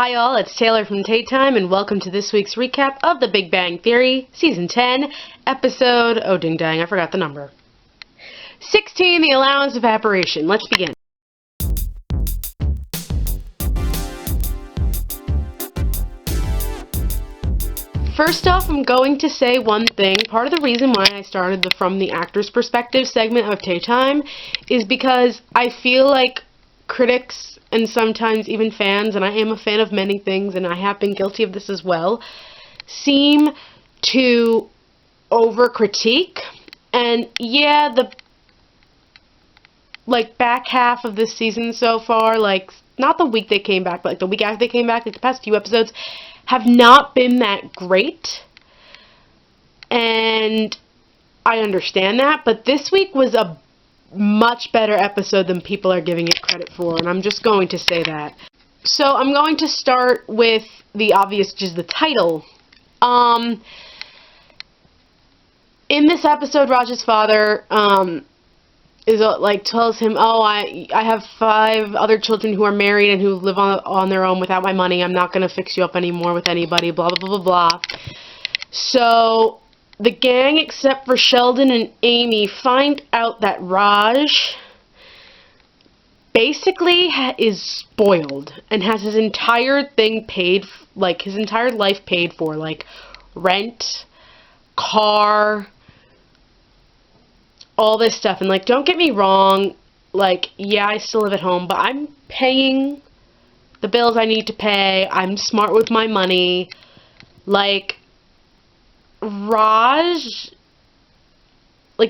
Hi all, it's Taylor from Tay Time, and welcome to this week's recap of The Big Bang Theory, Season 10, Episode, oh ding dang, I forgot the number. 16, The Allowance of Evaporation. Let's begin. First off, I'm going to say one thing. Part of the reason why I started the From the Actor's Perspective segment of Tay Time is because I feel like critics and sometimes even fans, and I am a fan of many things, and I have been guilty of this as well, seem to over-critique. And yeah, the back half of this season so far, not the week they came back, but the week after they came back, the past few episodes, have not been that great. And I understand that, but this week was a much better episode than people are giving it credit for, and I'm just going to say that. So I'm going to start with the obvious, just the title. In this episode, Raj's father tells him, "Oh, I have 5 other children who are married and who live on their own without my money. I'm not going to fix you up anymore with anybody, blah, blah, blah, blah, blah." So the gang, except for Sheldon and Amy, find out that Raj basically is spoiled and has his entire thing paid, his entire life paid for, rent, car, all this stuff. And don't get me wrong, yeah, I still live at home, but I'm paying the bills I need to pay. I'm smart with my money. Raj,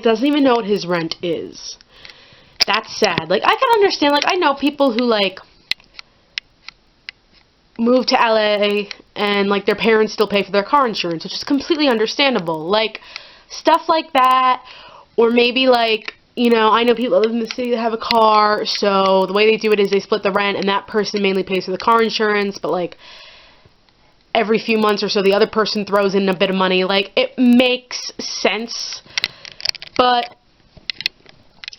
doesn't even know what his rent is. That's sad. I can understand, I know people who, move to LA and, their parents still pay for their car insurance, which is completely understandable. Stuff like that, or maybe, I know people that live in the city that have a car, so the way they do it is they split the rent, and that person mainly pays for the car insurance, but, every few months or so, the other person throws in a bit of money. It makes sense. But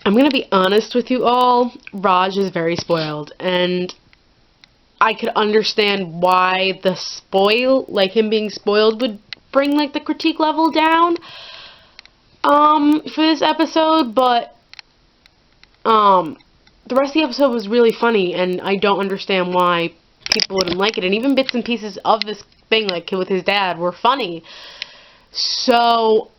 I'm going to be honest with you all. Raj is very spoiled. And I could understand why him being spoiled would bring, the critique level down for this episode. But the rest of the episode was really funny, and I don't understand why people wouldn't like it, and even bits and pieces of this thing, with his dad, were funny. So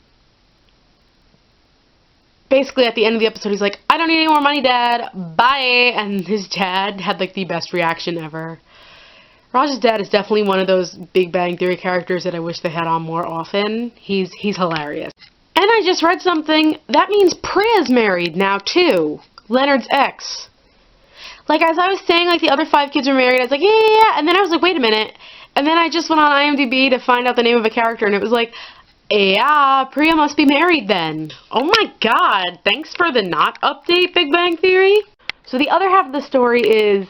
basically, at the end of the episode, he's like, "I don't need any more money, Dad. Bye." And his dad had the best reaction ever. Raj's dad is definitely one of those Big Bang Theory characters that I wish they had on more often. He's hilarious. And I just read something that means Priya's married now too, Leonard's ex. As I was saying, the other 5 kids were married, I was like, yeah, and then I was like, wait a minute, and then I just went on IMDb to find out the name of a character, and it was yeah, Priya must be married then. Oh my god, thanks for the not update, Big Bang Theory. So the other half of the story is,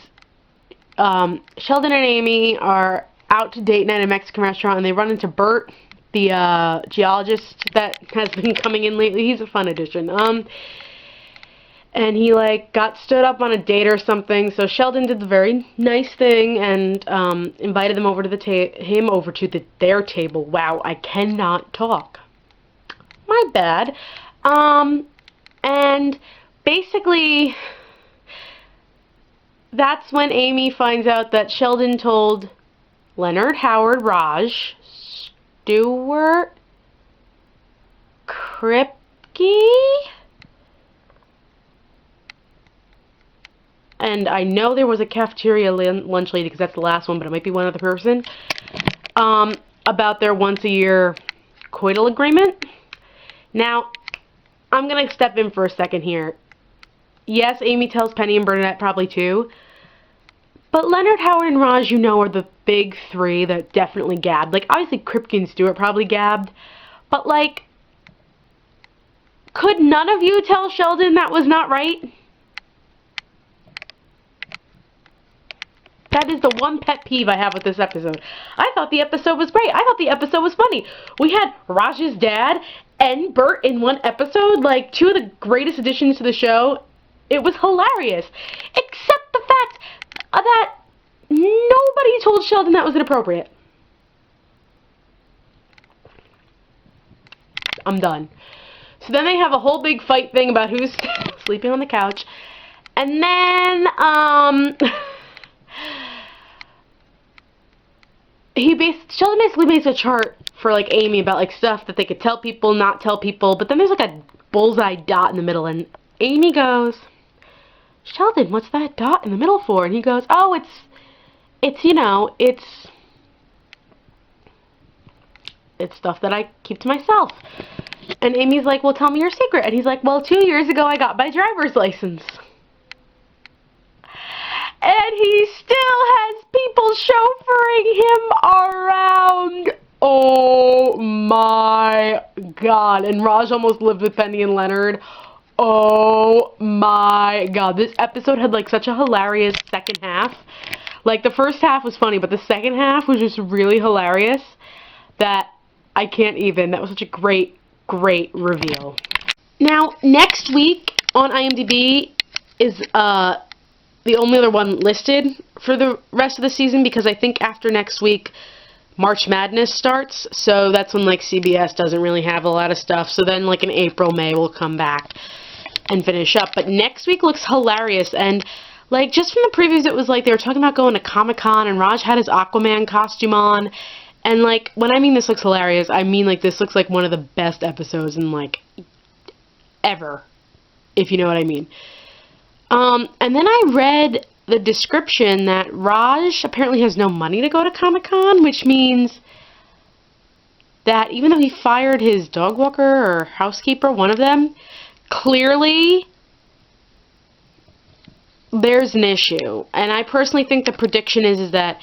Sheldon and Amy are out to date night at a Mexican restaurant, and they run into Bert, the geologist that has been coming in lately. He's a fun addition. And he, got stood up on a date or something, so Sheldon did the very nice thing and invited them over to their table. Wow, I cannot talk. My bad. And basically, that's when Amy finds out that Sheldon told Leonard, Howard, Raj, Stewart, Kripke, and I know there was a cafeteria lunch lady, because that's the last one, but it might be one other person, about their once-a-year coital agreement. Now, I'm going to step in for a second here. Yes, Amy tells Penny and Bernadette probably too, but Leonard, Howard, and Raj, are the big 3 that definitely gabbed. Obviously, Kripke and Stewart probably gabbed, but, could none of you tell Sheldon that was not right? That is the one pet peeve I have with this episode. I thought the episode was great. I thought the episode was funny. We had Raj's dad and Bert in one episode, 2 of the greatest additions to the show. It was hilarious. Except the fact that Nobody told Sheldon that was inappropriate. I'm done. So then they have a whole big fight thing about who's sleeping on the couch. And then, Sheldon basically makes a chart for, like, Amy about, like, stuff that they could tell people, not tell people. But then there's, like, a bullseye dot in the middle. And Amy goes, Sheldon, what's that dot in the middle for? And he goes, oh, it's, you know, it's stuff that I keep to myself. And Amy's like, well, tell me your secret. And he's like, well, 2 years ago I got my driver's license. And he still has people chauffeuring him around. Oh my God. And Raj almost lived with Penny and Leonard. Oh my God. This episode had, like, such a hilarious second half. Like, the first half was funny, but the second half was just really hilarious that I can't even. That was such a great reveal. Now, next week on IMDb is the only other one listed for the rest of the season, because I think after next week March Madness starts, so that's when, like, CBS doesn't really have a lot of stuff. So then, like, in April, May, we'll come back and finish up. But next week looks hilarious, and, like, just from the previews, it was like they were talking about going to Comic-Con, and Raj had his Aquaman costume on. And, like, when I mean this looks hilarious, I mean, like, this looks like one of the best episodes in, like, ever, if you know what I mean. And then I read the description that Raj apparently has no money to go to Comic-Con, which means that even though he fired his dog walker or housekeeper, one of them, clearly there's an issue. And I personally think the prediction is that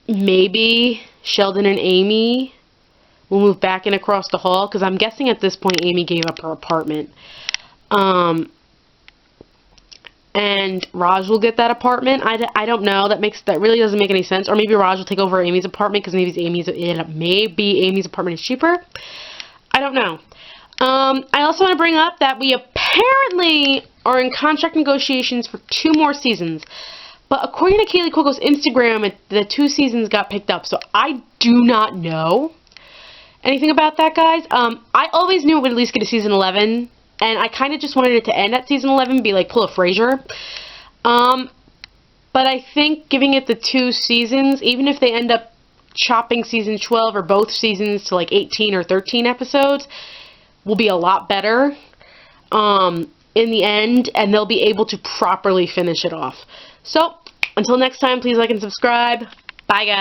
maybe Sheldon and Amy will move back in across the hall, because I'm guessing at this point Amy gave up her apartment. And Raj will get that apartment. I don't know. That really doesn't make any sense. Or maybe Raj will take over Amy's apartment, because maybe Amy's apartment is cheaper. I don't know. I also want to bring up that we apparently are in contract negotiations for 2 more seasons. But according to Kaylee Cuoco's Instagram, the 2 seasons got picked up. So I do not know anything about that, guys. I always knew it would at least get to season 11. And I kind of just wanted it to end at season 11, be like pull a Frasier. But I think giving it the 2 seasons, even if they end up chopping season 12 or both seasons to like 18 or 13 episodes, will be a lot better in the end, and they'll be able to properly finish it off. So, until next time, please like and subscribe. Bye, guys.